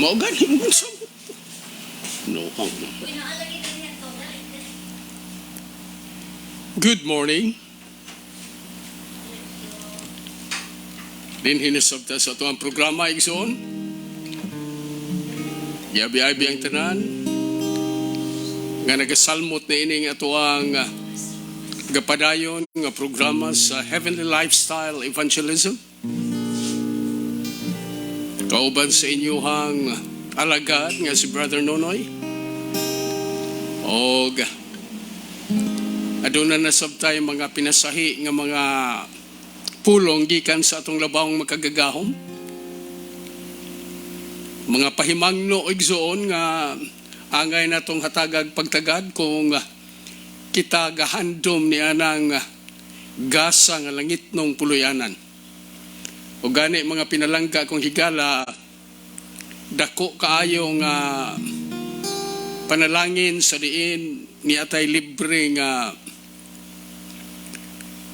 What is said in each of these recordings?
Maugali mo sa no. Good morning. Din hinusabta sa ito ang programa, Igsoon. Yabi-abi ang tanan. Nga nagasalmot na ining ito ang gapadayon nga programa sa Heavenly Lifestyle Evangelism. Kauban sa inyuhang alagad nga si Brother Nonoy. O aduna na sabtay mga pinasahi nga mga pulong gikan sa atong labawang makagagahom. Mga pahimangno o igsoon nga angay natong hatagag pagtagad kung kita gahandom ni anang gasa nga langit nung puluyanan. O gani mga pinalangga kong higala, dako kaayo nga panalangin sa diin ni atay libre nga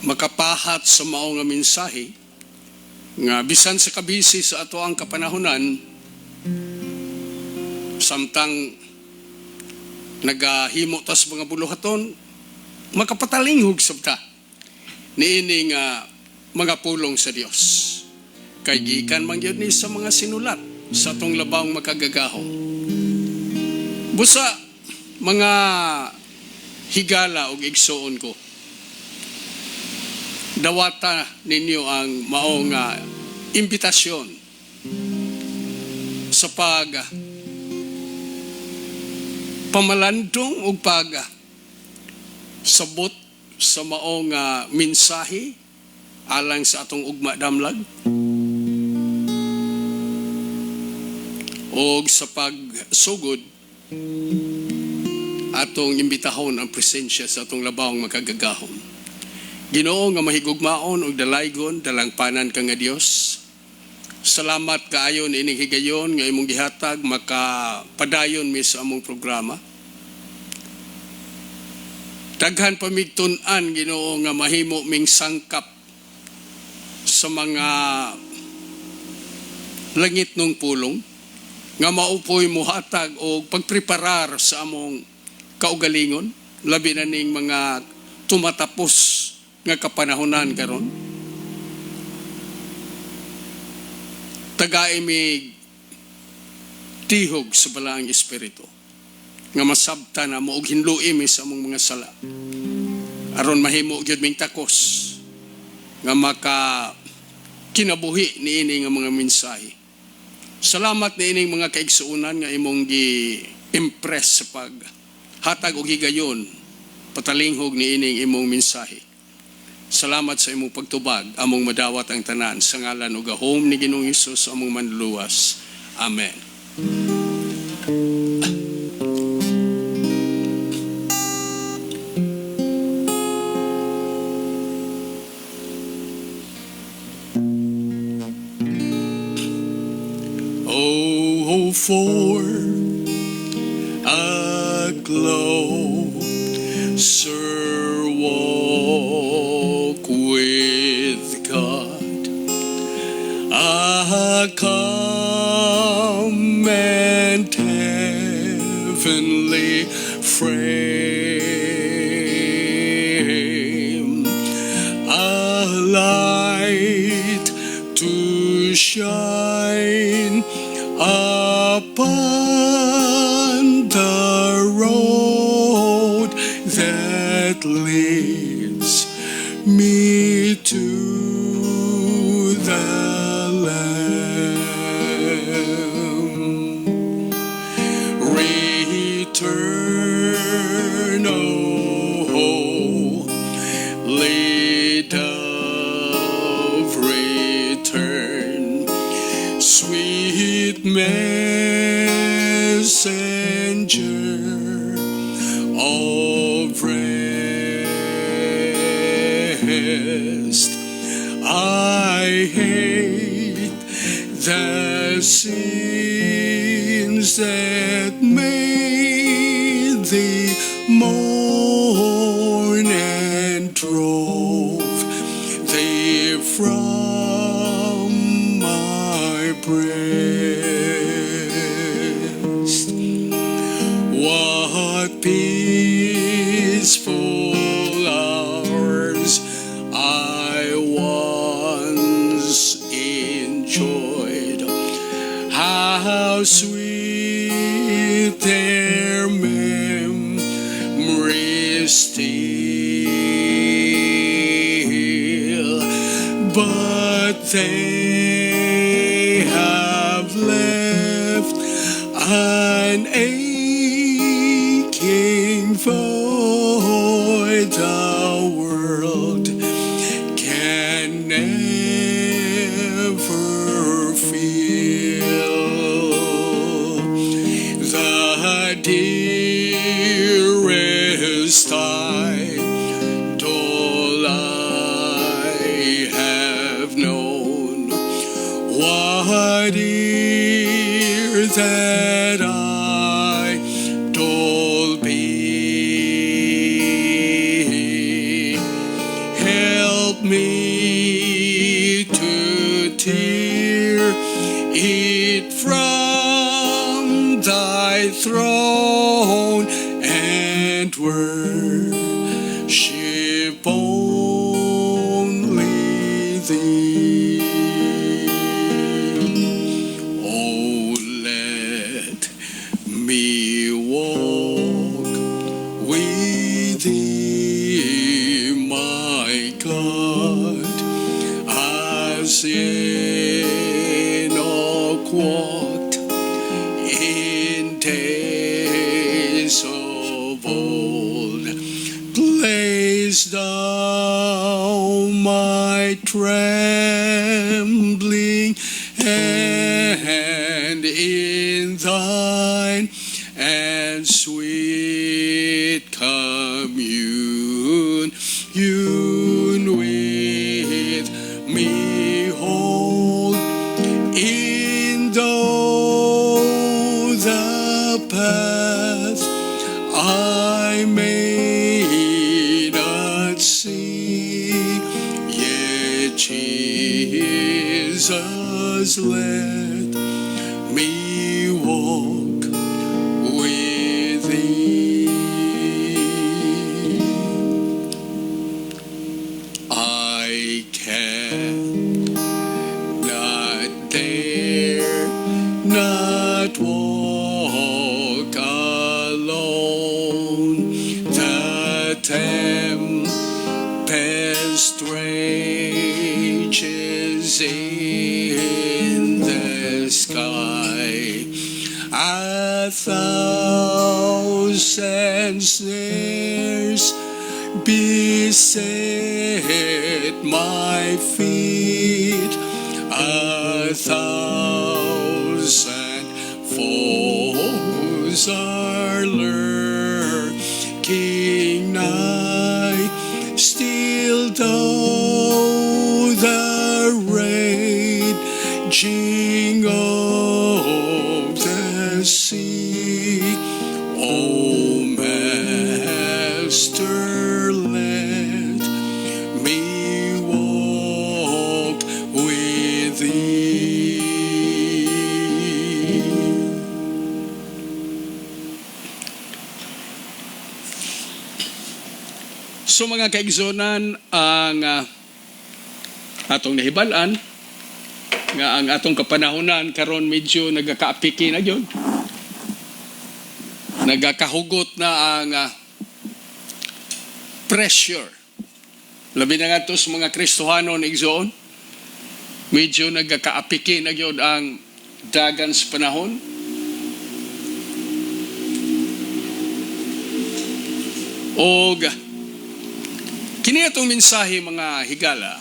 makapahat sa mao nga mensahe nga bisan sa kabisi sa ato ang kapanahunan samtang nagahimo tas mga buluhaton makapatalinghog sabta niini nga mga pulong sa Dios kay gikan man gyud ni sa mga sinulat sa atong labawng makagagahom. Busa mga higala og igsoon ko, dawata ninyo ang maong imbitasyon sa pamalandong o sabot sa maong mensahe alang sa atong ugma damlag o sa pagsugod atong imbitahon ang presensya sa atong labawng makagagahom. Ginoo nga mahigugmaon og dalaygon dalangpanan ka nga Dios. Salamat kaayo ining higayon nga imong gihatag makapadayon mi sa among programa. Daghan pamigtun-an Ginoo nga mahimo ming sangkap sa mga langit nung pulong nga maupoy mo hatag o pagpreparar sa among kaugalingon labi na ning mga tumatapos nga kapanahonan karon. Tagay mi tihog sa balaang espiritu nga masabta na mo og hinluim sa among mga sala aron mahimo gyud ming takos nga maka kinabuhi niini nga mga mensahe. Salamat niining mga kaigsuunan nga imong gi-impress sa pag hatag og higayon patalinghog niining imong mensahe. Salamat sa imong pagtubag among madawat ang tanan sa ngalan ug gahom ni Ginoong Hesus among manluluwas. Amen. Oh, for a closer walk with God, a calm and heavenly frame, a light to shine upon the road that leads me to the Lamb. Return, oh holy dove, return, sweet messenger of rest. I hate the sins that made thee mourn and drove thee from my breast. joy. How sweet their memories still, but they have left an aching void the world can never fill. The dearest idol I have known, what dear that idol be? Help me to tear it from thy throne and worship only thee. Oh, let me walk with thee, my God, as Enoch walked in days of old. Place thou my trembling hand in thine, and sweet communion with me hold, in though the path I may not see, yet Jesus, let me walk with thee. I cannot dare not walk alone. The tempest rages in the sky. 1,000 snares beset my feet, 1,000 foes are lurking nigh. Still though the raging of the sea, O Master, let me walk with thee. So mga kaigsonan, ang atong nahibalan nga ang atong kapanahunan karon medyo nagakaapiki na gyud. Nagakahugot na ang pressure. Labi na nga to sa mga Kristohano na igsoon. Medyo nagakaapiki na gyud ang dagan sa panahon. Og kini atong mensahe mga higala,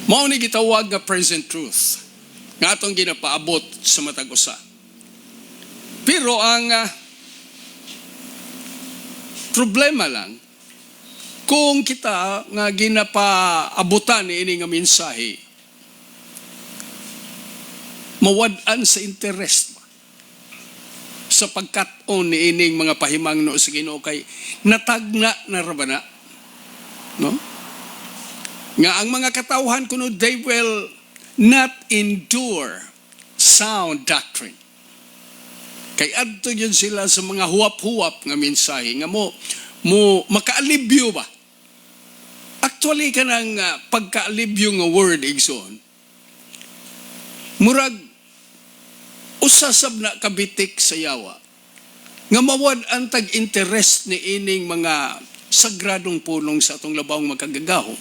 mao ni gitawag nga present truth nga atong ginapaabot sa matag usa. Pero ang problema lang kung kita nga ginapaabutan ni ini nga mensahe mawad-an sa interest sa pagkat-on ni ining mga pahimangno sa Ginoo kay natagna na rabana, no? Nga ang mga katawhan kuno they will not endure sound doctrine. Kay adto yun sila sa mga huwap-huwap nga mensahe nga mo makaalibyo ba Actually, kanang pagka-alibyo nga word, igsoon, murag, usasab na kabitik sa yawa, nga mawad ang tag-interest ni ining mga sagradong pulong sa atong labawang magkagagaho,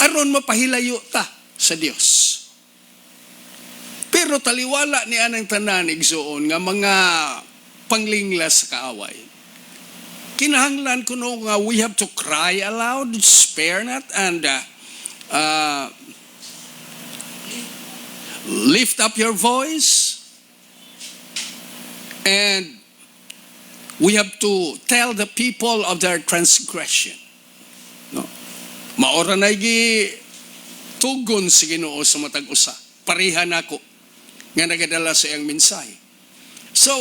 aron mapahilayo ta sa Dios. Pero taliwala ni anang tanan, igsoon, nga mga panglinglas sa kaaway. Kinahanglan ko no nga we have to cry aloud, spare not, and lift up your voice, and we have to tell the people of their transgression. No? Maora na tugon sa Ginoo sa matag usa. Pareha nako nga nagadala sa iyang mensahe. So,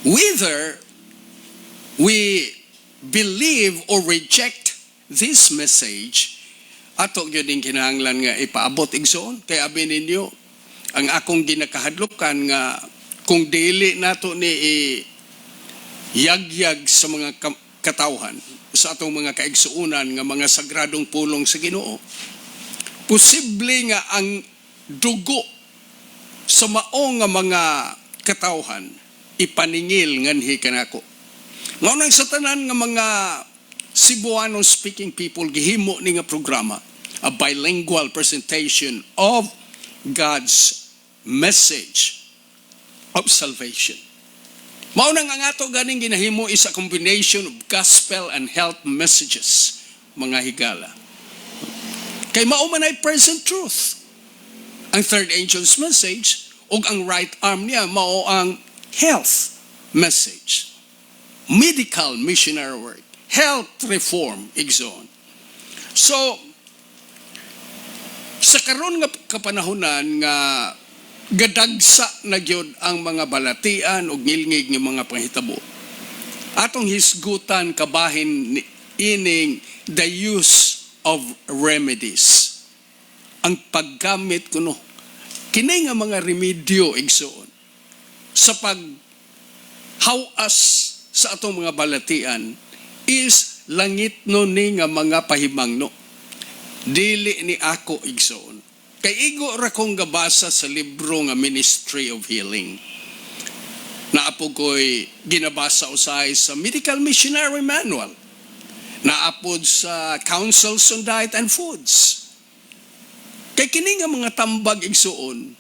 whether we believe or reject this message, ato gyud ding kinahanglan nga ipaabot igsoon. Kay abi ninyo, ang akong ginakahadlukan nga kung dili nato ni yagyag sa mga katawhan, sa atong mga kaigsuunan nga mga sagradong pulong sa Ginoo, posible nga ang dugo sa mao nga mga katawhan ipaningil nganhi kanako. Ngayon sa tanan nga mga Cebuano speaking people, gihimo ni nga programa, a bilingual presentation of God's message of salvation. Mao nang ang ato ganing ginahimo is a combination of gospel and health messages, mga higala. Kay mao man ay present truth. Ang third angel's message ug ang right arm niya mao ang health message. Medical missionary work, health reform, igsoon. So, sa karon nga kapanahunan nga gadagsa na gyud ang mga balatian ug ngilngig nga mga panghitabo, atong hisgutan kabahin ining the use of remedies. Ang paggamit kuno kini nga mga remedyo, igsoon, sa paghawas sa atong mga balatian is langit no ni nga mga pahimangno. Dili ni ako, igsoon. Kay igo ra kong gabasa sa libro nga Ministry of Healing. Naapo ko'y ginabasa usay sa Medical Missionary Manual. Naapod sa Councils on Diet and Foods. Kay kini nga mga tambag, igsoon,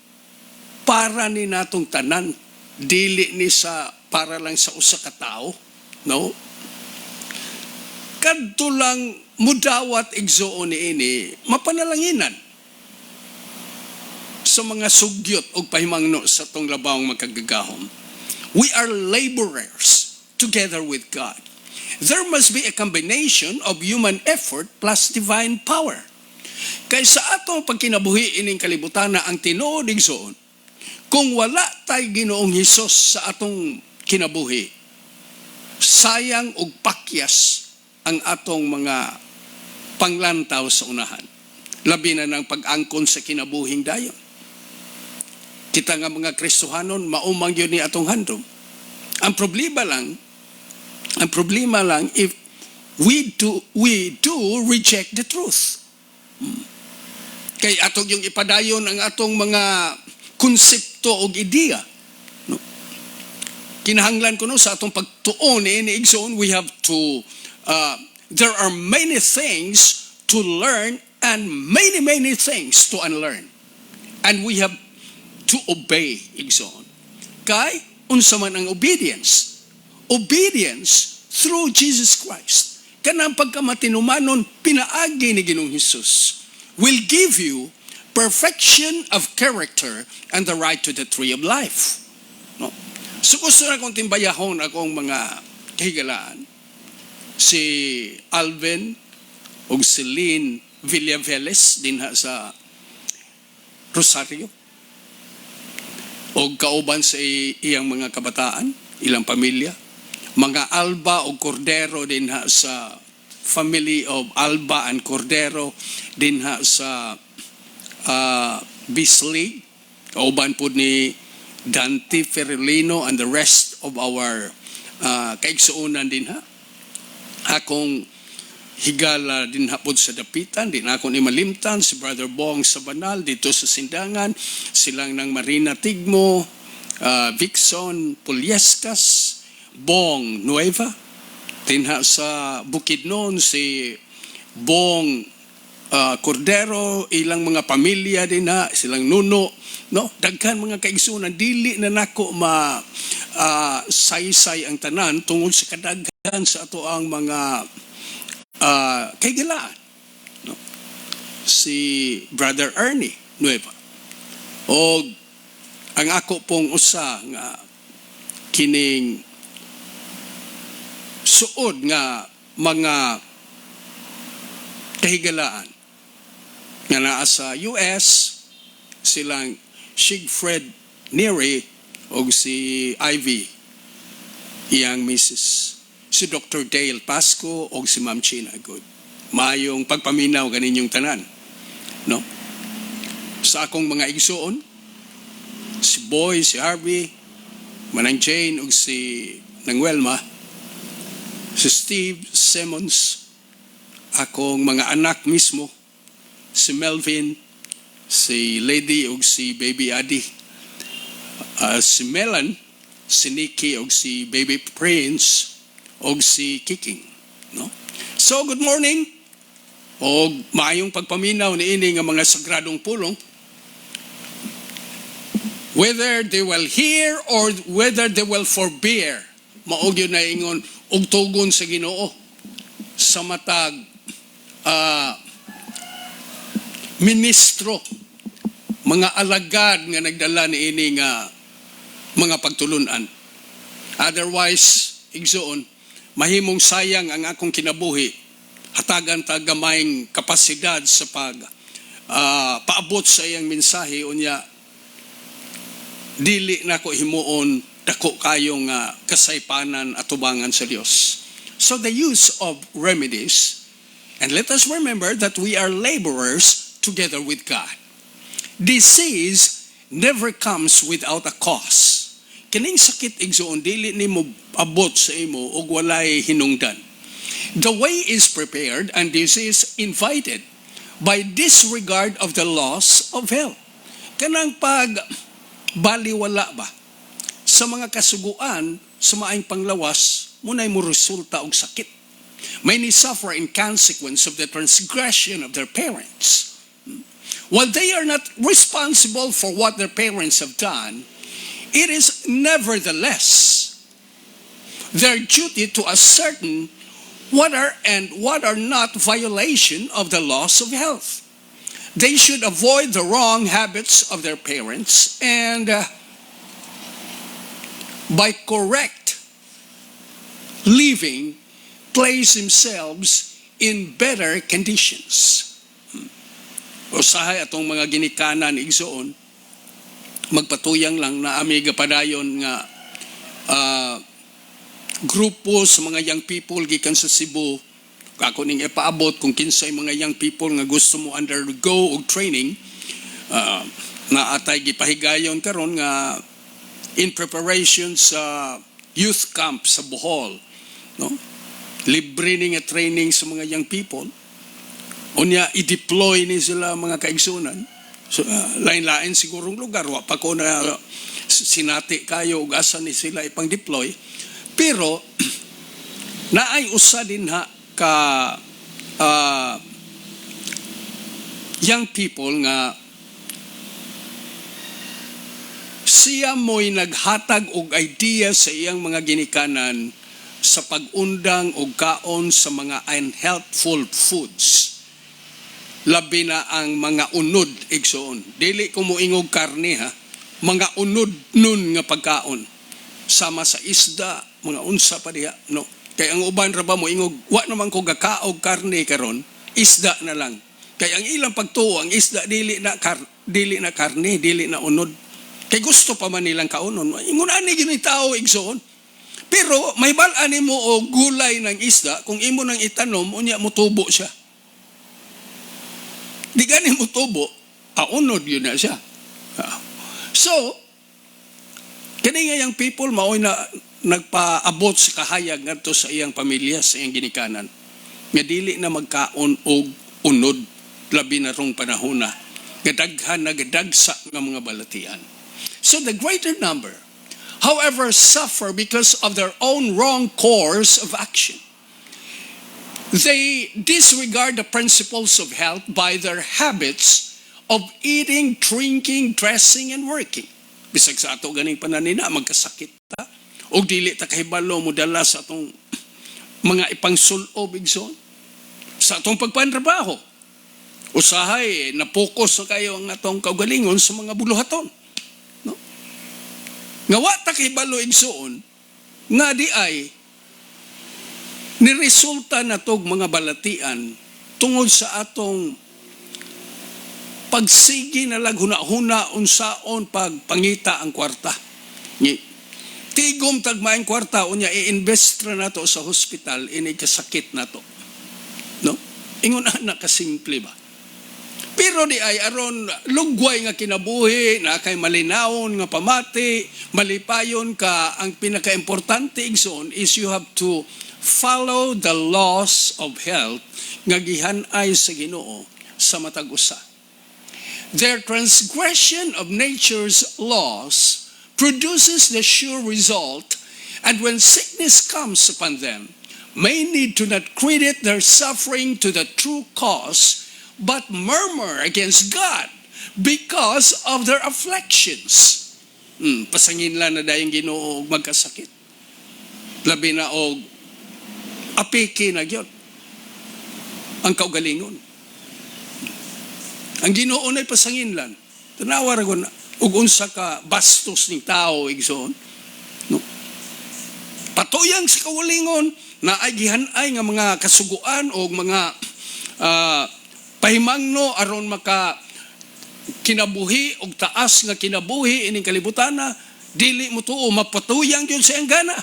para ni natong tanan, dili ni sa para lang sa usa ka tawo, no? Kadto lang mudawat, igsoon niini mapanalanginan sa mga sugyot o pahimangno sa tong labawang magkagagahom. We are laborers together with God. There must be a combination of human effort plus divine power. Kay sa atong pagkinabuhi ining kalibutan na ang tinuod, igsoon, kung wala tay Ginoong Hesus sa atong kinabuhi, sayang og pakyas ang atong mga panglantaw sa unahan. Labi na ng pag-angkon sa kinabuhing dayon. Kita nga mga Kristohanon, maumang yun ni atong handom. Ang problema lang if we do reject the truth. Kay atong yung ipadayon ang atong mga konsepto o ideya. No? Kinahanglan ko no sa atong pagtuon ni igsoon, we have to there are many things to learn and many things to unlearn. And we have to obey, igsoon. Kay unsa man ang obedience? Obedience through Jesus Christ. Kanang pagkamatinumanon pinaagi ni Ginoong Hesus will give you perfection of character and the right to the tree of life. No? So gusto na kong timbayahon akong mga kahigalaan. Si Alvin o si Lynn Villaveles din sa Rosario. O kauban sa iyang mga kabataan, ilang pamilya. Mga Alba o Cordero din sa family of Alba and Cordero din sa Bisley. Kauban po ni Dante Ferrelino and the rest of our kaigsuunan din Akong higala din hapod sa dapitan, din ako ni malimtan, si Brother Bong sa Banal, dito sa Sindangan, silang ng Marina Tigmo, Vixon, Puliescas, Bong Nueva, tinha sa Bukidnon, si Bong Cordero, ilang mga pamilya din ha, silang Nuno, no? Daghan mga kaigsunan, dili na nako saysay ang tanan tungod sa kadaghan sa ato ang mga kaigalaan, no? Si Brother Ernie Nueva o ang ako pong usa nga kining suod nga mga kahigalaan nga naa sa US, silang Sigfred Neri o si Ivy, iyang Mrs. Si Dr. Dale Pasco o si Ma'am China Good. Mayong pagpaminaw kaninyong tanan. No? Sa akong mga igsoon, si Boy, si Harvey, Manang Jane o si Nangwelma, si Steve Simmons, akong mga anak mismo, si Melvin, si Lady o si Baby Adi, si Melan, si Nikki o si Baby Prince, o si Kiking. No? So, good morning. O maayong pagpaminaw ni ini nga mga sagradong pulong. Whether they will hear or whether they will forbear, maog yun na ingon, og tugon sa Ginoo sa matag ministro, mga alagad nga nagdala ni ini nga mga pagtulunan. Otherwise, igsoon, mahimong sayang ang akong kinabuhi, hatagan ta gamayng kapasidad sa paabot sa iyang mensahe, unya dili na ko himuon dako kayong kasaypanan at tubangan sa Dios. So the use of remedies, and let us remember that we are laborers together with God. Disease never comes without a cause. Kining sakit igsoon, dili ni mo abot sa imo og walay hinungdan. The way is prepared and disease invited by disregard of the laws of health. Kanang pag baliwala ba sa mga kasuguan sa maayong panglawas, munay mo resulta og sakit. Many suffer in consequence of the transgression of their parents. While they are not responsible for what their parents have done, it is nevertheless their duty to ascertain what are and what are not violation of the laws of health. They should avoid the wrong habits of their parents and by correct living, place themselves in better conditions. Usahay atong mga ginikanan igsoon, magpatuyang lang na amiga padayon nga grupo sa mga young people gikan sa Cebu, ako ning ipaabot kung kinsay mga young people nga gusto mo undergo og training, na atay gipahigayon karon nga in preparation sa youth camp sa Bohol, no? Libre ni nga training sa mga young people. Unya i-deploy ni sila mga kaigsunan. So, lain-lain sigurong lugar, wa pa ko na sinati kayo ug asa ni sila ipang-deploy. Pero naay usa din ha ka young people nga siya mo'y naghatag og idea sa iyang mga ginikanan sa pag-undang og kaon sa mga unhealthful foods. Labi na ang mga unod igsoon. Dili ko moingog karne ha. Mga unod nun nga pagkaon. Sama sa isda, mga unsa pa diha, no. Kay ang uban ra ba moingog, wa naman ko gakaog karne karon, isda na lang. Kay ang ilang pagtuo, ang isda dili na karne, dili na unod. Kay gusto pa man nilang kaunon. Ingon ani gyud tao igsoon. Pero may bal-an nimo og gulay ng isda, kung imo nang itanom, unya mo tubo siya. Di gani mo tubo, unod yun na siya. So, kani nga yung people maoy na nagpaabot sa kahayag ngadto sa iyang pamilya, sa iyang ginikanan. nga dili na magkaon og unod labi na rong panahon na gadaghan na gadagsa nga mga balatian. So the greater number, however, suffer because of their own wrong course of action. They disregard the principles of health by their habits of eating, drinking, dressing, and working. Bisag sa ato ganing pananina, magkasakit ta. O dili ta kahibalo mo dala sa atong mga ipangsulob igsoon. Sa atong pagpantrabaho. Usahay, napokus na kayo ang atong kaugalingon sa mga buluhaton. No? Nga wa ta kahibalo igsoon, nga di ay niresulta na tog mga balatian tungod sa atong pagsigi na laghuna-huna unsaon pagpangita ang kwarta. Tigom tagmaing kwarta unya i-invest na nato sa hospital ini kasakit nato. No? Ingon na kasimple ba? Pero di ay aron lugway nga kinabuhi na kay malinawon nga pamati, malipayon ka, ang pinaka-importante igsoon is you have to follow the laws of health nga gihan-ay sa Ginoo sa matag usa. Their transgression of nature's laws produces the sure result, and when sickness comes upon them, may need to not credit their suffering to the true cause, but murmur against God because of their afflictions. Pasangin lang na dayong Ginoo magkasakit. Labi na og apiki na gyud ang kaugalingon. Ang Ginoo nay pasanginlan. Tanawa ra gon ug unsa ka bastos ning tao igsoon. No? Patuyang sa kaugalingon na ay gihan-ay nga mga kasuguan o mga pahimangno aron maka kinabuhi og taas nga kinabuhi ining kalibutan na dili mo tuo mapatuyang gyud sa iyang gana.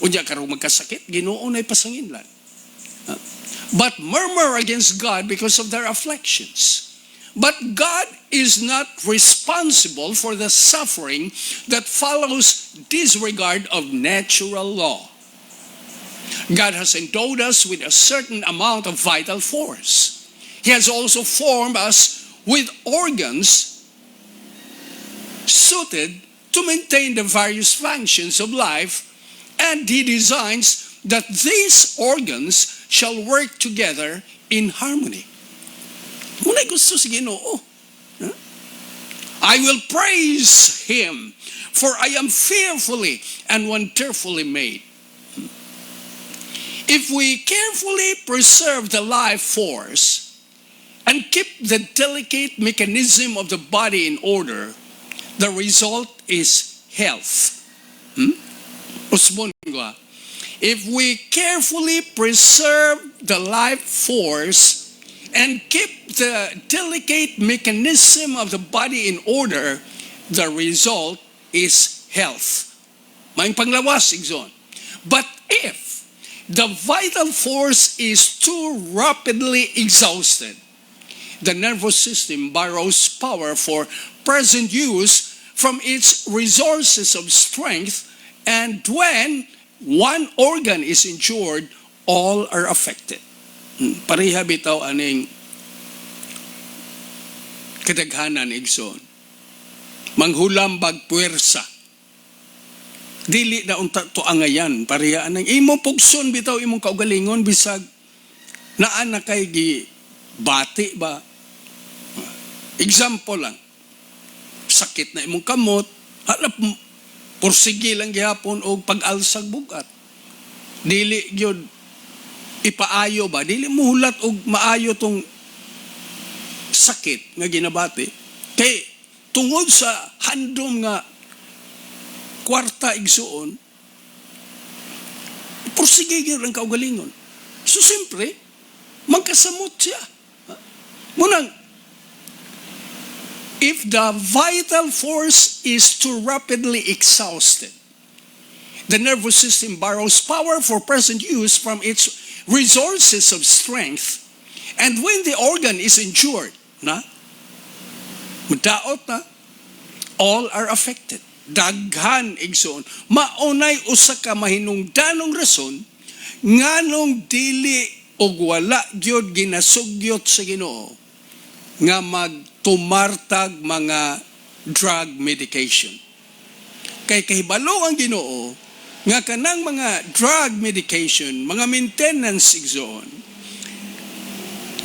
Unya karong magkasakit, Ginoo nay pasanginlan. But murmur against God because of their afflictions. But God is not responsible for the suffering that follows disregard of natural law. God has endowed us with a certain amount of vital force. He has also formed us with organs suited to maintain the various functions of life, and He designs that these organs shall work together in harmony. Muna'y gusto sa Ginoo. I will praise Him, for I am fearfully and wonderfully made. If we carefully preserve the life force and keep the delicate mechanism of the body in order, the result is health. Usbon ko. If we carefully preserve the life force and keep the delicate mechanism of the body in order, the result is health. Maing panglawas, igsoon. But if the vital force is too rapidly exhausted, the nervous system borrows power for present use from its resources of strength, and when one organ is injured, all are affected. Pareha bitaw aning kadaghanan igsoon. Manghulambag puwersa. Dili na unta to angayan. Pareha anang imong pugson bitaw imong kaugalingon bisag naa na kay gi bati ba. Example lang. Sakit na imong kamot, hanap pursige lang gihapon og pag-alsag bugat. Dili gyud ipaayo ba, dili mo hulat og maayo tong sakit nga ginabati. Kay tungod sa handom nga kwarta igsuon, pursige gyud ang kaugalingon. So siyempre, magkasamot siya. Munang, if the vital force is too rapidly exhausted, the nervous system borrows power for present use from its resources of strength, and when the organ is injured, madaot na, all are affected. Daghan igsoon. Maunay usa ka mahinungdanong rason nganong dili o wala gyud ginasugyot sa Ginoo nga magtumartag mga drug medication. Kay kahibalo ang Ginoo nga kanang mga drug medication, mga maintenance igsoon,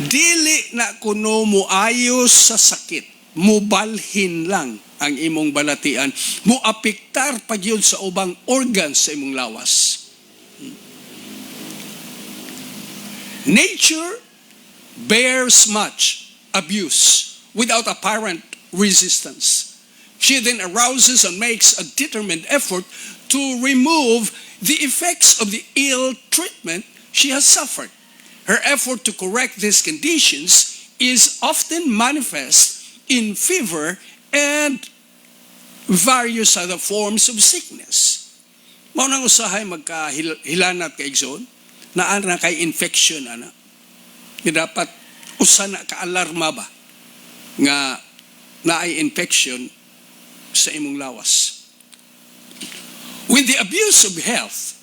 dili na kuno mo ayos sa sakit, mubalhin lang ang imong balatian, muapektar pa gyud sa ubang organs sa imong lawas. Nature bears much abuse without apparent resistance. She then arouses and makes a determined effort to remove the effects of the ill treatment she has suffered. Her effort to correct these conditions is often manifest in fever and various other forms of sickness. Mao nang usahay magkahilanat kay igsoon, naa na kay infection ana. Dapat usa na ka-alarma ba nga naay infection sa imong lawas. When the abuse of health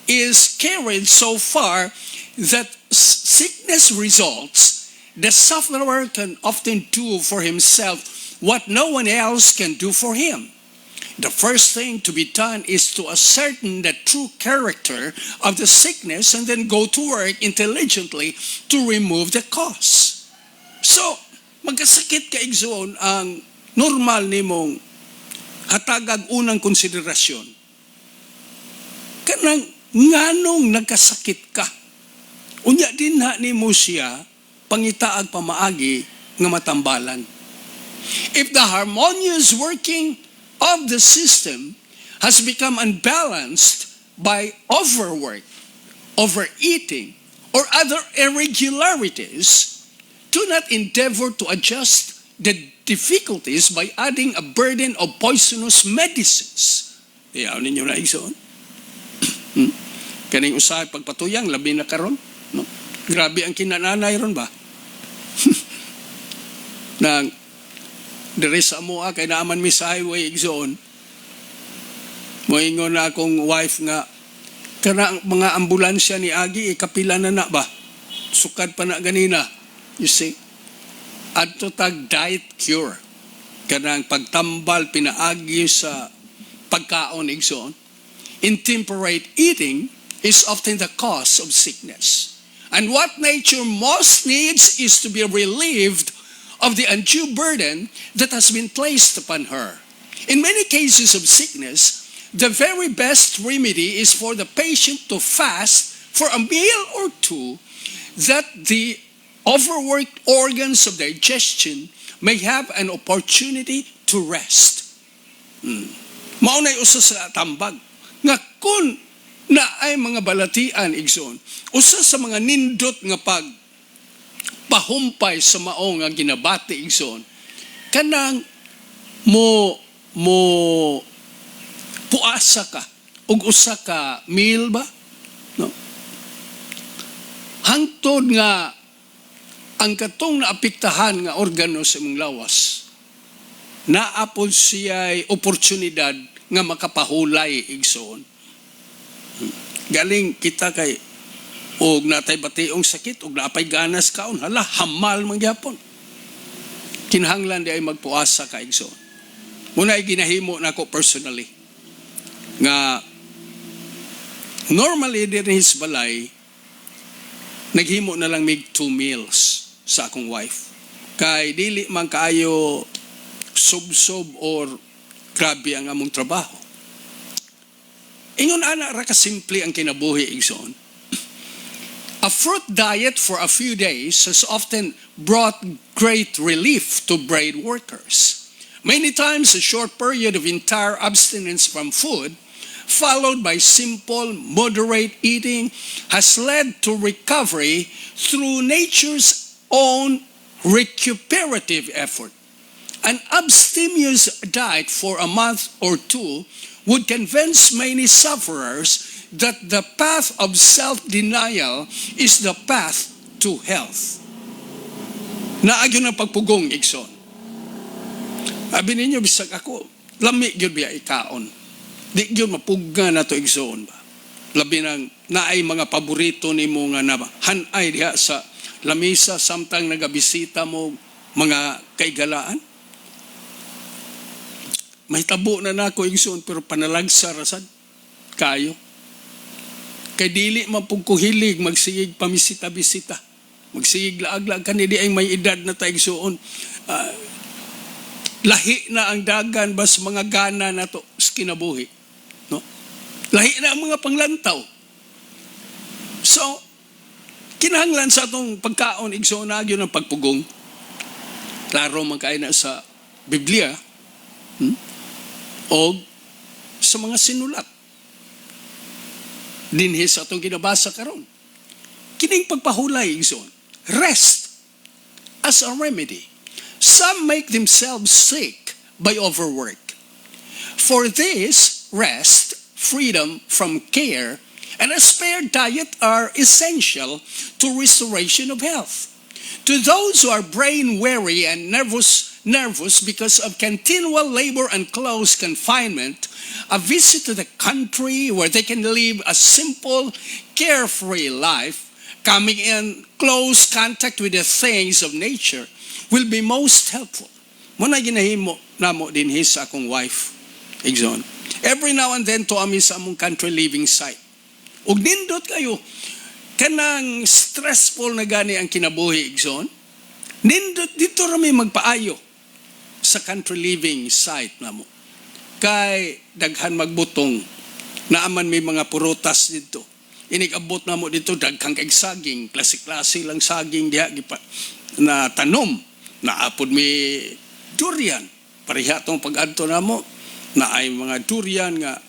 is carried so far that sickness results, the sufferer can often do for himself what no one else can do for him. The first thing to be done is to ascertain the true character of the sickness and then go to work intelligently to remove the cause. So, magkasakit ka igsoon ang normal nimong hatagag unang konsiderasyon. Kanang nganong nagkasakit ka. Unya din na nimo siya pangitaag pamaagi nga matambalan. If the harmonious working of the system has become unbalanced by overwork, overeating, or other irregularities, do not endeavor to adjust the difficulties by adding a burden of poisonous medicines. Iyaw ninyo na igsoon. Kaning usahay pagpatuyang, labi na karon. No? Grabe ang kinananay ron ba? Nang diri sa amoa kay naaman mi sa highway igsoon, moingon na akong wife nga kana mga ambulansya ni Agi ikapila na ba? Sukad pa na ganina. You see? Adto tag diet cure. Kanang pagtambal pinaagi sa pagkaon igsoon. Intemperate eating is often the cause of sickness. And what nature most needs is to be relieved of the undue burden that has been placed upon her. In many cases of sickness, the very best remedy is for the patient to fast for a meal or two, that the overworked organs of digestion may have an opportunity to rest. Mao nay usa sa tambag nga kun na ay mga balatian igsoon, usa sa mga nindot nga pahumpay sa mao nga ginabati igsoon, kanang mo puasa ka og usa ka meal ba, no? Hangtod nga ang katong naapektahan nga organo sa imong lawas, naapod siya'y oportunidad nga makapahulay igsoon. Galing kita kay og natay bationg sakit og naapay ganas kaon, hala hamal man gyapon. Kinahanglan di ay magpuasa ka igsoon. Muna ay ginahimo nako personally nga normally din his balay naghimo na lang mig 2 meals sa akong wife. Kay dili man kaayo sub-sub or grabe ang among trabaho. Ingon ana ra ka simple ang kinabuhi igsoon. A fruit diet for a few days has often brought great relief to brain workers. Many times a short period of entire abstinence from food, followed by simple, moderate eating, has led to recovery through nature's own recuperative effort. An abstemious diet for a month or two would convince many sufferers that the path of self-denial is the path to health. Naagyo ng pagpugong, igsoon. Sabi ninyo, bisag ako, lami yun biya ikaon. Di yun mapuga na to igsoon ba? labi nang naay mga paborito nimo nga na hanay diha sa lamisa samtang nagabisita mo mga kaigalaan? May tabo na nako igsoon pero panalagsa rasad kayo. Kay dili man pug ko hilig magsigig pamisita-bisita. Magsigig laag-laag kani di ay may edad na ta igsoon. Lahi na ang dagan bas mga gana na to sa kinabuhi. No? Lahi na ang mga panglantaw. So, kinahanglan sa atong pagkaon, igsoon na yun ang pagpugong. Klaro man kayo na sa Biblia o sa mga sinulat. Dinhi sa atong ginabasa karon. Kining pagpahulay, igsoon. Rest as a remedy. Some make themselves sick by overwork. For this, rest, freedom from care, and a spare diet are essential to restoration of health. To those who are brain weary and nervous because of continual labor and close confinement, a visit to the country where they can live a simple, carefree life, coming in close contact with the things of nature, will be most helpful. Muna ginahimo namo din sa akong wife, igsoon. Every now and then to ami sa among country living site. Ug nindot kayo kanang stressful na gani ang kinabuhi, igsoon. Nindot dito ra may magpaayo sa country living site namo. Kay daghan magbutong naaman may mga purutas dito. Inig-abot namo dito daghang kay saging, klase-klase lang saging diha na tanom. Naapod may durian. Pareha tong pag-adto namo na ay mga durian nga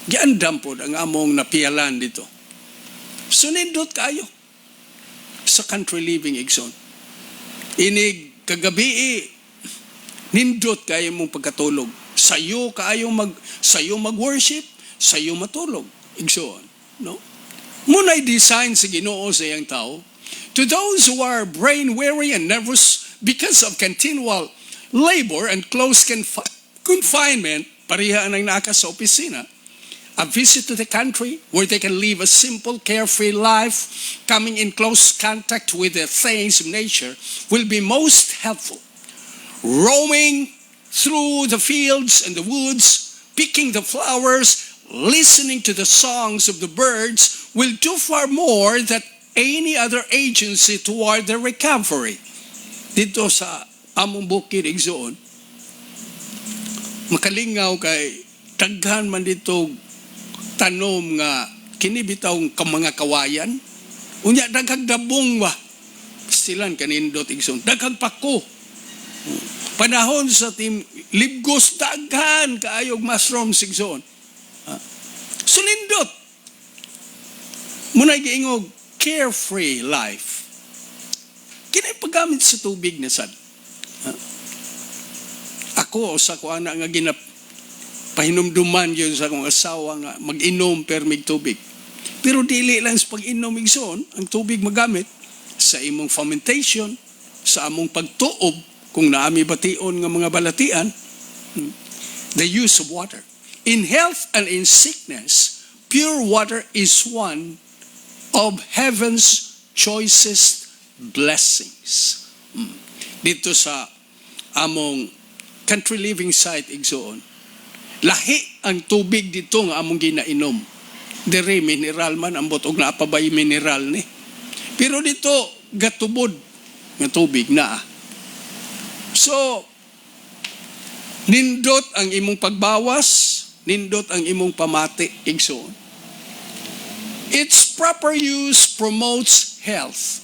giandam pod ang among napialan dito. Sunindot kayo sa country living, igsoon. Inig kagabi nindot kayo mong pagkatulog. Sayo mag-worship, sayo matulog, igsoon, no? Munay design sa Ginoo sa iyang tao. To those who are brain weary and nervous because of continual labor and close confinement, pareha nang naka sa opisina, a visit to the country where they can live a simple, carefree life, coming in close contact with the things of nature, will be most helpful. Roaming through the fields and the woods, picking the flowers, listening to the songs of the birds will do far more than any other agency toward their recovery. Dito sa among bukid, igsoon, makalingaw kay daghan man dito tanom nga kinibitaw ka mga kawayan. Unya daghang dabong ba? Silan kanindot, igsoon. Daghang pako. Panahon sa tim libgos daghan kaayog mushrooms, igsoon. Sunindot. Muna giingog carefree life. Kinay paggamit sa tubig na sad. Ako sa ko ana nga pahinumduman yun sa akong asawa nga mag-inom per mig tubig. Pero dili lang sa pag-inom igsoon ang tubig magamit sa imong fermentation, sa among pagtuob kung naami bation nga mga balatian, the use of water. In health and in sickness, pure water is one of heaven's choicest blessings. Dito sa among country living site, igsoon, lahi ang tubig dito nga among ginainom. Dire mineral man, ambot og naapabay mineral ni. Pero dito, gatubod nga tubig na. So, nindot ang imong pagbawas, nindot ang imong pamati, igsoon. Its proper use promotes health.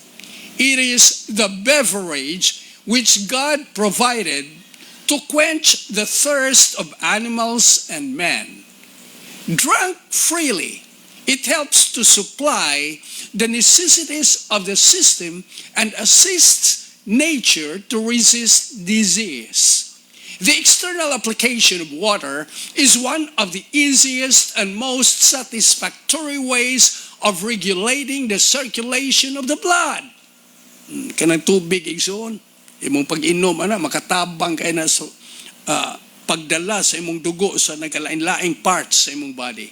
It is the beverage which God provided to quench the thirst of animals and man. Drunk freely, it helps to supply the necessities of the system and assists nature to resist disease. The external application of water is one of the easiest and most satisfactory ways of regulating the circulation of the blood. Kanang tubig, igsoon, imong pag-inom, makatabang kayo na sa pagdala sa imong dugo sa nagkalain-laing parts sa imong body.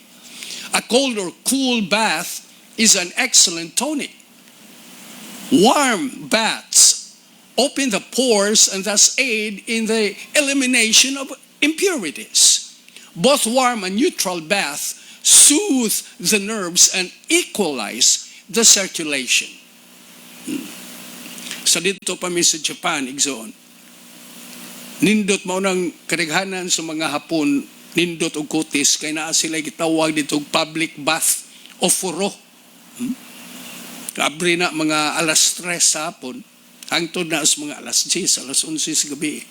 A cold or cool bath is an excellent tonic. Warm baths open the pores and thus aid in the elimination of impurities. Both warm and neutral baths soothe the nerves and equalize the circulation. Sa dito pa mi sa Japan, igsoon. Nindot mo ng kadaghanan sa mga Hapon, nindot og kutis, kaya naa sila gitawag dito public bath o furo. Kabri na mga alas 3 sa hapon, hangtod na sa mga alas 10, alas 11 sa gabi.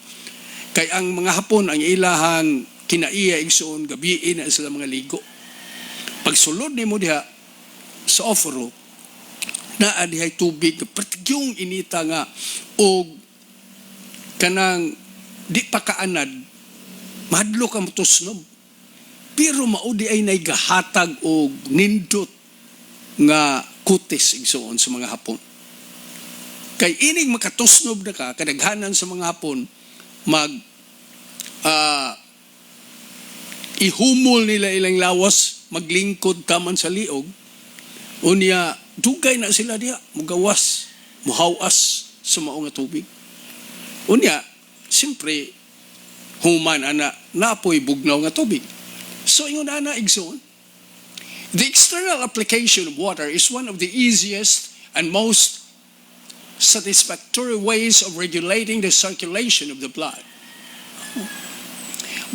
Kaya ang mga Hapon, ang ilahang kinaiya igsoon, gabi na sila mga ligo. Pagsulod ni mo diha sa ofuro, naa dihay tubig, yung inita nga, o kanang di pa kaanad, mahadlo ka matusnob. Pero maudi ay naigahatag o nindot nga kutis igsoon sa mga Hapon. Kay ining makatusnob na ka, kadaghanan sa mga Hapon, ihumol nila ilang lawas, maglingkod taman sa liog, unya, dugay na sila diya, mugawas, muhawas sa maong nga tubig. Unya, siyempre, human ana, napoy bugnaw nga tubig. So, ingon ana, igsoon, the external application of water is one of the easiest and most satisfactory ways of regulating the circulation of the blood.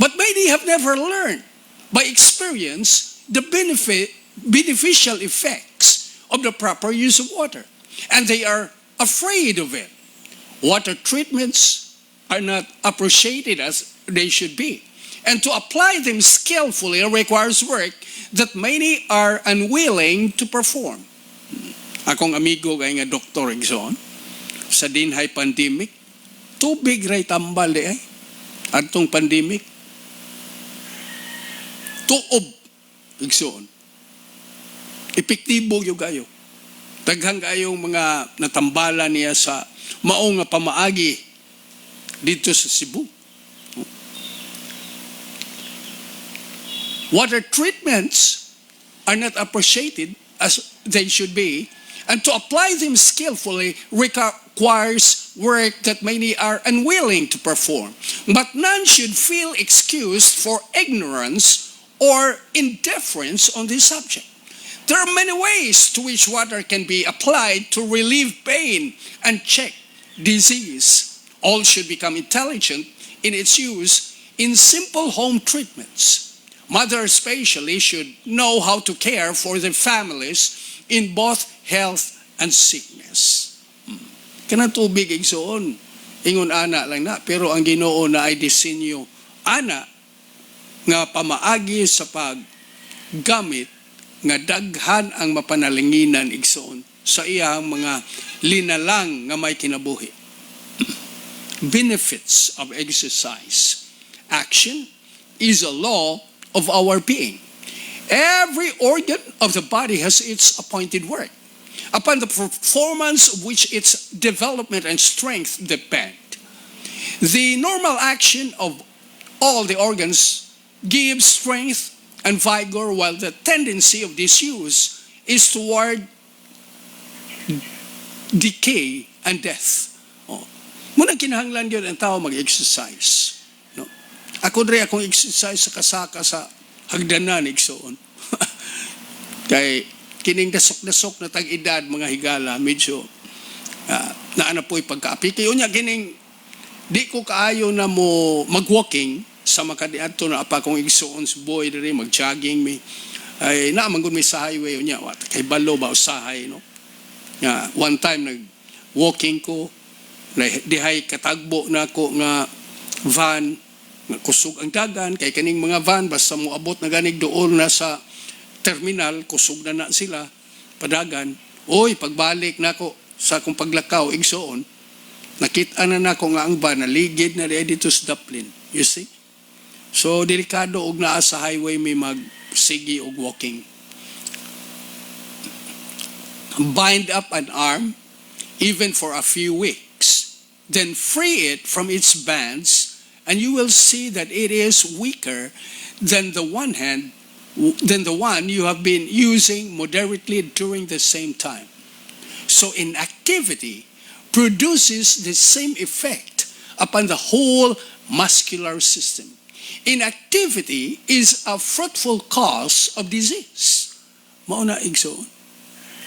But many have never learned by experience the beneficial effects of the proper use of water, and they are afraid of it. Water treatments are not appreciated as they should be, and to apply them skillfully requires work that many are unwilling to perform. Akong amigo kay nga doktor igsoon, sa dinhay pandemic, tubig ray tambal di ay, adtong pandemic, tuob igsoon. Epektibo yung kayo. Daghang kayong mga natambala niya sa maong nga pamaagi dito sa Cebu. Water treatments are not appreciated as they should be, and to apply them skillfully requires work that many are unwilling to perform. But none should feel excused for ignorance or indifference on this subject. There are many ways to which water can be applied to relieve pain and check disease. All should become intelligent in its use in simple home treatments. Mothers especially should know how to care for their families in both health and sickness. Kanang tubig igsoon, ingon ana lang na, pero ang Ginoo na ay disenyo ana nga pamaagi sa paggamit nga daghan ang mapanalinginan igsoon sa iyang mga linalang nga may kinabuhi. Benefits of exercise. Action is a law of our being. Every organ of the body has its appointed work, upon the performance of which its development and strength depend. The normal action of all the organs gives strength and vigor, while the tendency of disuse is toward decay and death. Muna kinahanglan yun ang tao mag-exercise. No? Ako rin akong exercise sa kasaka sa hagdanan, igsoon. Kay kining dasok-dasok na tag-edad, mga higala, medyo naana po'y pagkaapi. Kaya unya, kining di ko kaayo na mo mag-walking sa makadiadto na apa kong igsoon sa boy diri mag-jogging mi. Ay naamanggon mi sa highway unya, wat kay balo ba usahay, no? One time nag-walking ko, dihay katagbo na ko nga van, nga kusog ang dagan, kay kaning mga van, basta mo abot na ganig doon na sa terminal, kusog na sila, padagan. Oy, pagbalik na ko sa akong paglakaw, igsoon, nakita na ko nga ang van, naligid na dito sa Dublin. You see? So, delikado og naa sa highway may magsigi og walking. Bind up an arm, even for a few weeks, then free it from its bands, and you will see that it is weaker than the one hand than the one you have been using moderately during the same time. So inactivity produces the same effect upon the whole muscular system. Inactivity is a fruitful cause of disease. Mauna igsoon.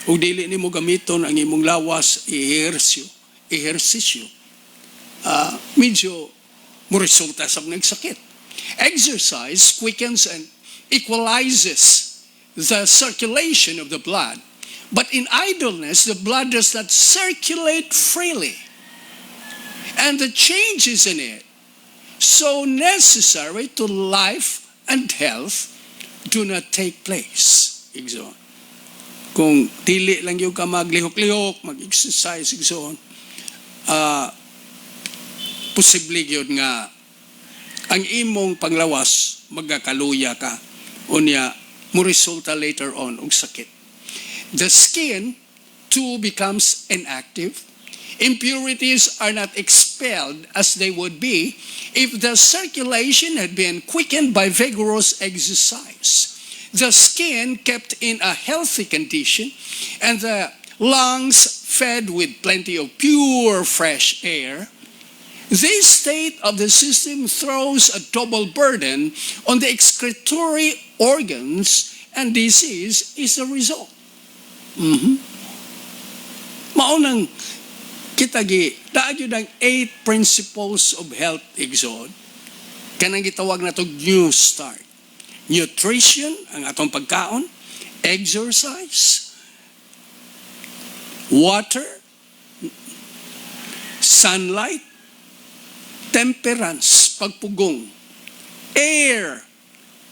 Ug dili nimo gamiton ang imong lawas ehersisyo. Medyo mo resulta sa nagsakit. Exercise quickens and equalizes the circulation of the blood. But in idleness, the blood does not circulate freely. And the changes in it, so necessary to life and health, do not take place. Igsoon. Kung dili lang yung ka maglihok-lihok, mag-exercise, igsoon, posible yun nga ang imong panglawas magkakaluya ka unya mo resulta later on og sakit. The skin too becomes inactive. Impurities are not expelled as they would be if the circulation had been quickened by vigorous exercise. The skin kept in a healthy condition and the lungs fed with plenty of pure fresh air. This state of the system throws a double burden on the excretory organs, and disease is the result. Maunang kitagi, daagyo ng 8 principles of health exod. Kanang gitawag na to New Start. Nutrition, ang atong pagkaon, exercise, water, sunlight, temperance, pagpugong, air,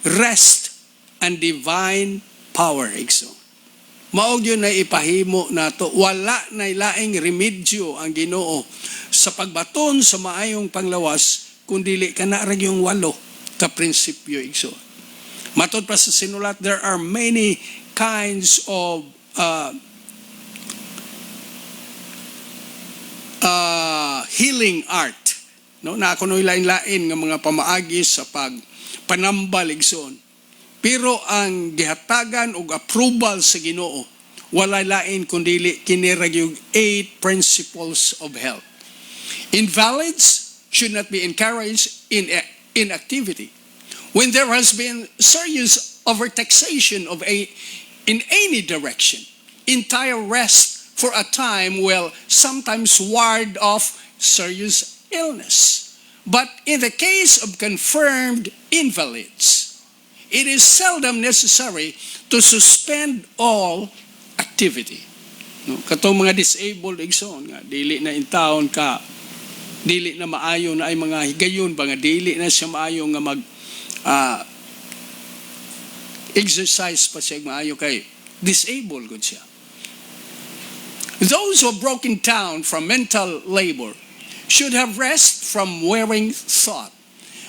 rest, and divine power. Maog yun na ipahimo nato. Wala na ilaing remedyo ang Ginoo sa pagbaton sa maayong panglawas kundili ka na rin yung 8 ka prinsipyo. Matod pa sa sinulat, there are many kinds of healing art. No, na ako no lain-lain nga mga pamaagi sa panambal igsoon. Pero ang gihatagan og approval sa Ginoo wala lain kundi kinirag yung 8 principles of health. Invalids should not be encouraged in inactivity. When there has been serious overtaxation in any direction, entire rest for a time will sometimes ward off serious illness. But in the case of confirmed invalids, it is seldom necessary to suspend all activity. No? Katong mga disabled igsoon nga dili na intawon ka, dili na maayo na ay mga higayon ba nga dili na siya maayo nga mag exercise pa siya maayo kay disabled gud siya. Those who are broken down from mental labor should have rest from wearing thought,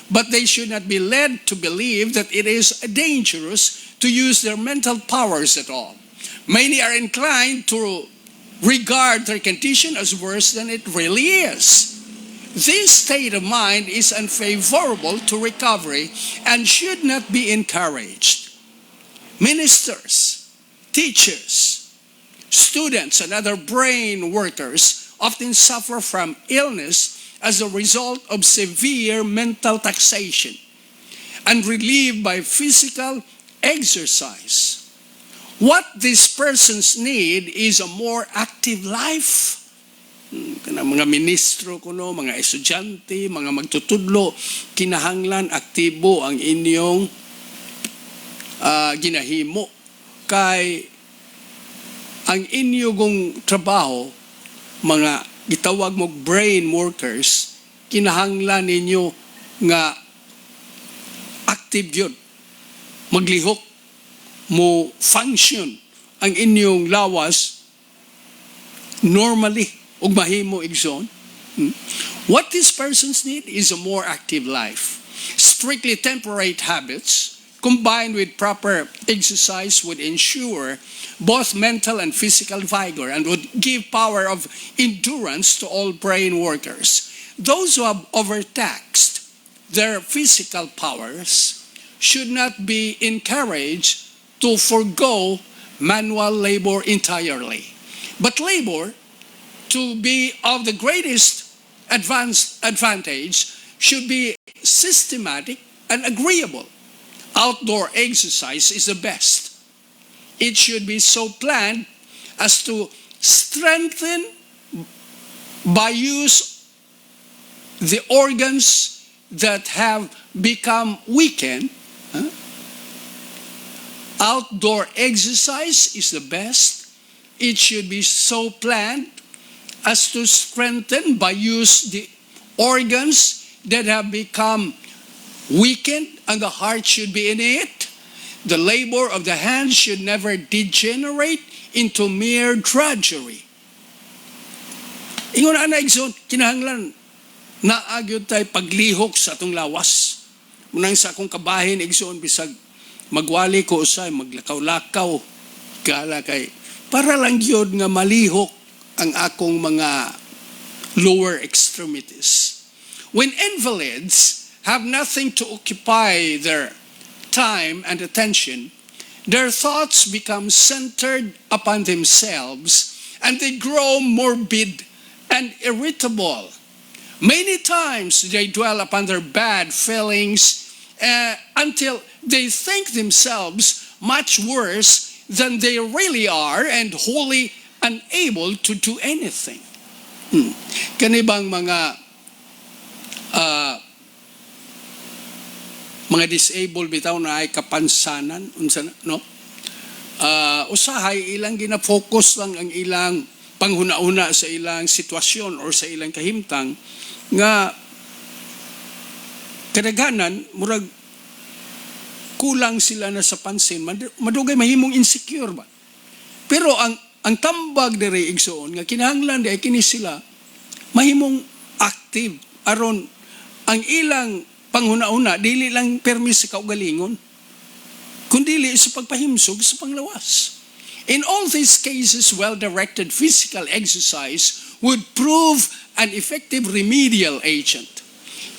but they should not be led to believe that it is dangerous to use their mental powers at all. Many are inclined to regard their condition as worse than it really is. This state of mind is unfavorable to recovery and should not be encouraged. Ministers, teachers, students, and other brain workers often suffer from illness as a result of severe mental taxation and relieved by physical exercise. What these persons need is a more active life. Mga ministro kuno, mga estudyante, mga magtutudlo, kinahanglan aktibo ang inyong ginahimo kay ang inyong trabaho, mga gitawag mo brain workers, kinahanglan ninyo nga active yun, maglihok mo function ang inyong lawas normally ug mahimo igsoon. What these persons need is a more active life. Strictly temperate habits combined with proper exercise would ensure both mental and physical vigor and would give power of endurance to all brain workers. Those who have overtaxed their physical powers should not be encouraged to forgo manual labor entirely, but labor to be of the greatest advantage should be systematic and agreeable. Outdoor exercise is the best. It should be so planned as to strengthen by use the organs that have become weakened. Outdoor exercise is the best. It should be so planned as to strengthen by use the organs that have become weakened, and the heart should be in it. The labor of the hands should never degenerate into mere drudgery. Ingon ana igsoon, kinahanglan naagyod tay paglihok sa atong lawas. Munang sa akong kabahin igsoon bisag magwali ko usay maglakaw-lakaw kala kay para lang gyud nga malihok ang akong mga lower extremities. When invalids have nothing to occupy their time and attention, their thoughts become centered upon themselves and they grow morbid and irritable. Many times they dwell upon their bad feelings until they think themselves much worse than they really are and wholly unable to do anything. Kanibang mga disabled bitaw na ay kapansanan unsa no? Usahay ilang gina-focus lang ang ilang panghuna-una sa ilang sitwasyon or sa ilang kahimtang nga kadaghanan murag kulang sila na sa pansin, madugay mahimong insecure ba. Pero ang tambag diri igsoon nga kinahanglan di ay kini sila mahimong active aron ang ilang panghuna-una dili lang permis sa kaugalingon kundi sa pagpahimsog sa panglawas. In all these cases, well-directed physical exercise would prove an effective remedial agent.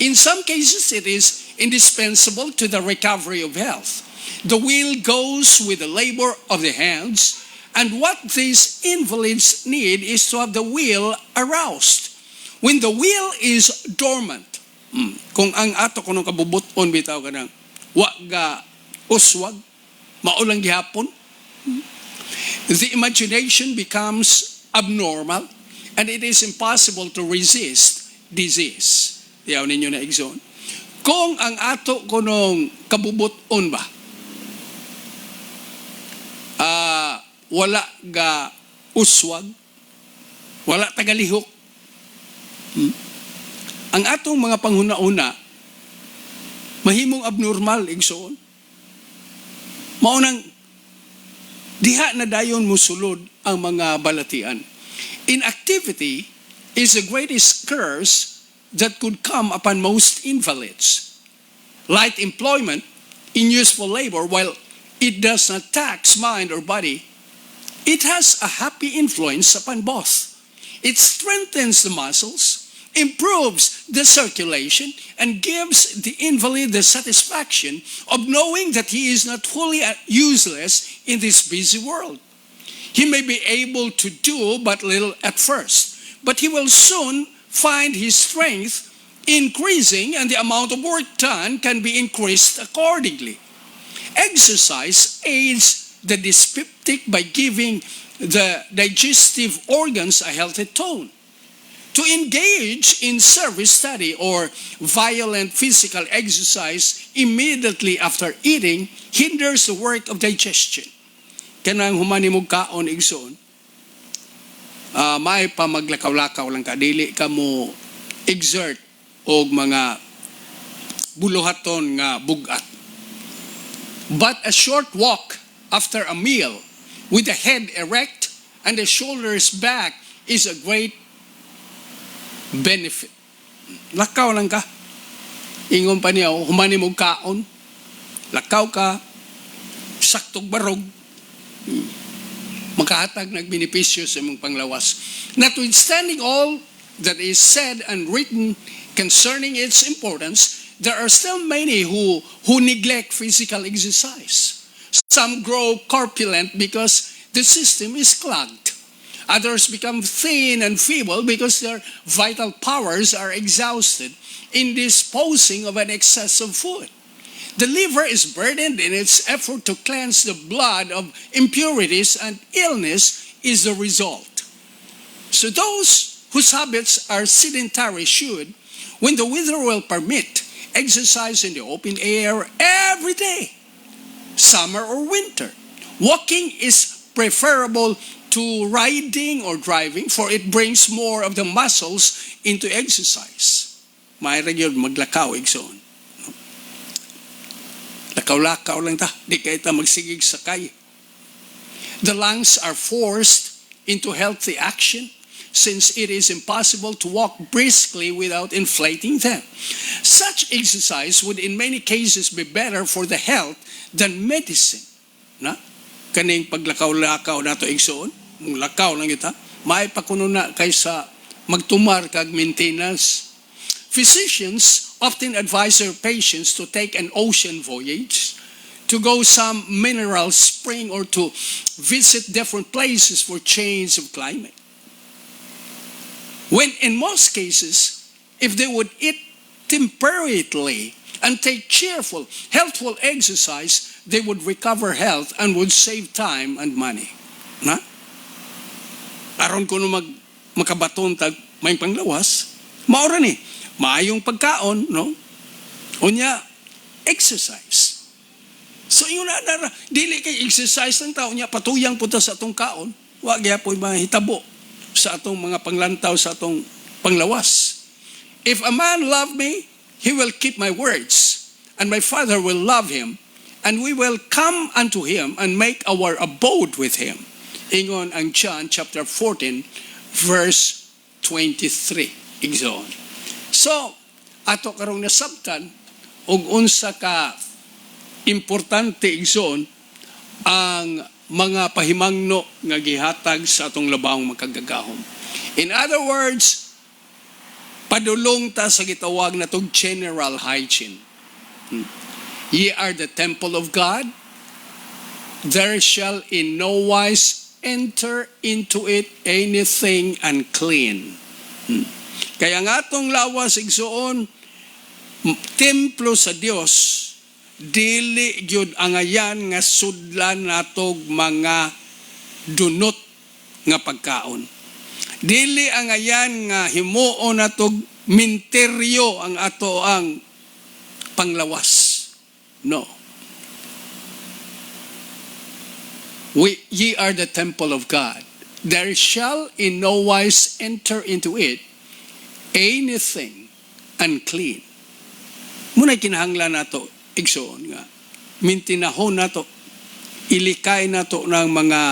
In some cases, it is indispensable to the recovery of health. The will goes with the labor of the hands, and what these invalids need is to have the will aroused. When the will is dormant, kung ang ato kunong kabubuton bitaw ka ng wag uswag, maulang gihapon, the imagination becomes abnormal and it is impossible to resist disease. Yaw ninyo na igsoon. Kung ang ato kunong kabubuton ba, wala ga uswag, wala tagalihok, ang atong mga panghuna-una mahimong abnormal igsoon. Maunang diha na dayon musulod ang mga balatian. Inactivity is the greatest curse that could come upon most invalids. Light employment in useful labor, while it does not tax mind or body, it has a happy influence upon both. It strengthens the muscles, improves the circulation, and gives the invalid the satisfaction of knowing that he is not wholly useless in this busy world. He may be able to do but little at first, but he will soon find his strength increasing and the amount of work done can be increased accordingly. Exercise aids the dyspeptic by giving the digestive organs a healthy tone. To engage in service study or violent physical exercise immediately after eating hinders the work of digestion. Kanang humanimog kaon igsoon, may pa maglakaw-lakaw lang ka, dili ka mo exert og mga buluhaton nga bugat. But a short walk after a meal with the head erect and the shoulders back is a great benefit. Lakaw lang ka. Ingon pa niya, humanimog kaon. Lakaw ka. Saktog barog. Makahatag nagbenepisyo sa mong panglawas. Notwithstanding all that is said and written concerning its importance, there are still many who neglect physical exercise. Some grow corpulent because the system is clogged. Others become thin and feeble because their vital powers are exhausted in disposing of an excess of food. The liver is burdened in its effort to cleanse the blood of impurities, and illness is the result. So those whose habits are sedentary should, when the weather will permit, exercise in the open air every day, summer or winter. Walking is preferable to riding or driving, for it brings more of the muscles into exercise. Mayra yun maglakaw, igsoon. Lakaw-lakaw lang ta, di kayo ta magsigig sakay. The lungs are forced into healthy action, since it is impossible to walk briskly without inflating them. Such exercise would in many cases be better for the health than medicine. Na? Kaning paglakaw-lakaw nato igsoon, lakaw lang ita, may pakuno na kaysa magtumar kag maintenance. Physicians often advise their patients to take an ocean voyage, to go some mineral spring, or to visit different places for change of climate. When in most cases, if they would eat temperately and take cheerful, healthful exercise, they would recover health and would save time and money. Na? Aron ko no makabaton tag may panglawas, maura ni, maayong pagkaon, no? Unya, exercise. So yun na, dili kay exercise ng tao niya, patuyang punta sa atong kaon, wag ya po mahitabo sa atong mga panglantaw, sa atong panglawas. If a man love me, he will keep my words, and my Father will love him, and we will come unto him and make our abode with him. Ingon ang John chapter 14, verse 23. Igsoon. So, ato karong nasabtan, og unsa ka importante igsoon ang mga pahimangno nga gihatag sa atong labawong makagagahom. In other words, padulong ta sa gitawag na tong general hygiene. Ye are the temple of God. There shall in no wise enter into it anything unclean. Kaya nga atong lawas igsoon, templo sa Dios, dili gyud angayan nga sudlan natog mga dunot nga pagkaon. Dili angayan nga himuon natog minteryo ang ato ang panglawas. No. Ye are the temple of God. There shall in no wise enter into it anything unclean. Muna kinahanglan nato igsoon nga mintinahon nato, ilikay nato ng mga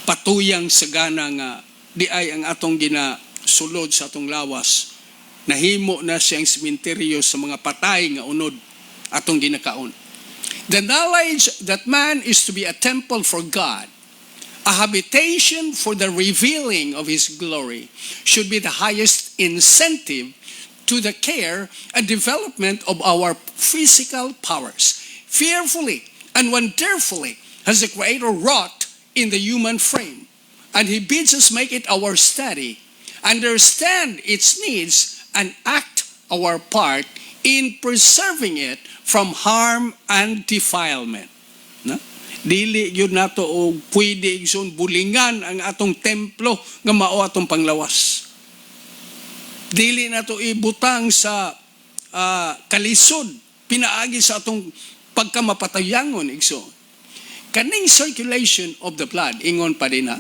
patuyang sagana nga di ay ang atong ginasulod sa atong lawas, nahimo na siyang sementeryo sa mga patay nga unod atong ginakaon. The knowledge that man is to be a temple for God, a habitation for the revealing of His glory, should be the highest incentive to the care and development of our physical powers. Fearfully and wonderfully has the Creator wrought in the human frame, and He bids us make it our study, understand its needs, and act our part in preserving it from harm and defilement. Na? Dili yun nato o pwede igsoon bulingan ang atong templo nga mao atong panglawas. Dili nato ibutang sa kalisod, pinaagi sa atong pagkamapatayangon igsoon. Kaning circulation of the blood, ingon pa din na,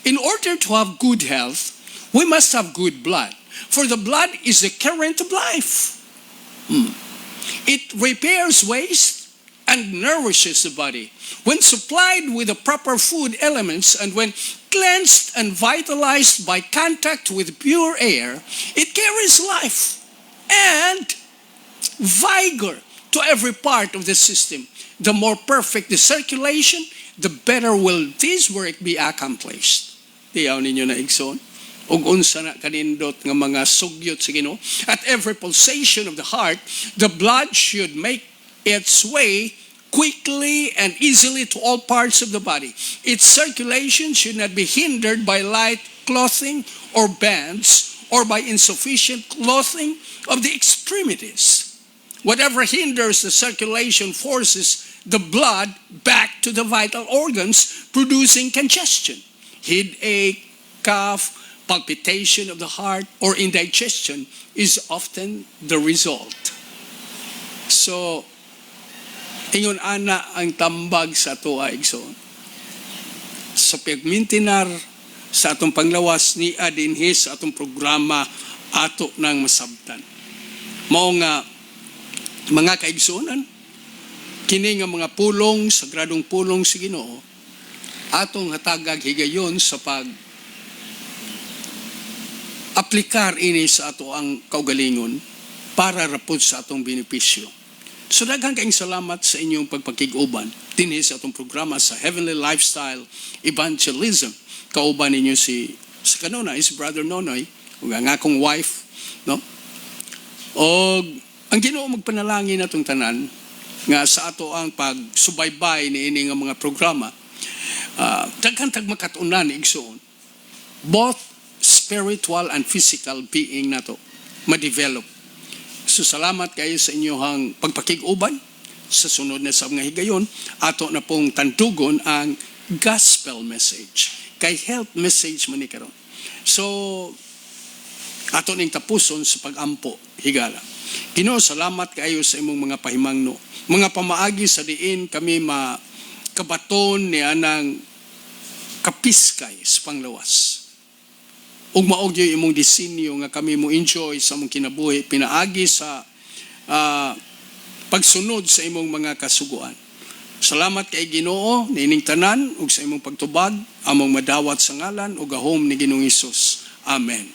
in order to have good health, we must have good blood. For the blood is the current of life. It repairs waste and nourishes the body. When supplied with the proper food elements and when cleansed and vitalized by contact with pure air, it carries life and vigor to every part of the system. The more perfect the circulation, the better will this work be accomplished. Tiyaw ninyo na igsoon. ug unsa na kanindot nga mga sugyot sa Ginoo. At every pulsation of the heart, the blood should make its way quickly and easily to all parts of the body. Its circulation should not be hindered by light clothing or bands or by insufficient clothing of the extremities. Whatever hinders the circulation forces the blood back to the vital organs, producing congestion, headache, cough, palpitation of the heart, or indigestion is often the result. So, ingon ana ang tambag sa ato igsoon. Sa pagmintinar sa atong panglawas ni dinhi sa atong programa ato nang masabtan. Mao nga mga kaigsuonan, kini nga mga pulong, sagradong pulong sa Ginoo, atong hatagag higayon sa aplikar ini sa ato ang kaugalingon para rapod sa atong benepisyo. So daghang kaayong salamat sa inyong pagpakig-uban dinhi sa atong programa sa Heavenly Lifestyle Evangelism. Kauban ninyo si kanunay, si Brother Nonoy, ug ang akong wife, no? Og ang Ginoo magpanalangin natong tanan nga sa ato ang pagsubaybay niini nga mga programa, daghang tagmakatunan igsoon. Both spiritual and physical being nato ma-develop. So salamat kayo sa inyong pagpakig-uban. Sa sunod na sa mga higayon, ato na pong tandugon ang gospel message. Kay health message man ni karon. So ato ning tapuson sa pagampo higala. Ginoo, salamat kayo sa imong mga pahimangno. Mga pamaagi sa diin kami makabaton ni anang kapiskay sa panglawas. Ug maog yung imong disenyo nga kami mo enjoy sa among kinabuhi pinaagi sa pagsunod sa imong mga kasuguan. Salamat kay Ginoo nining tanan ug sa imong pagtubag among madawat sa ngalan ug gahom ni Ginoong Hesus. Amen.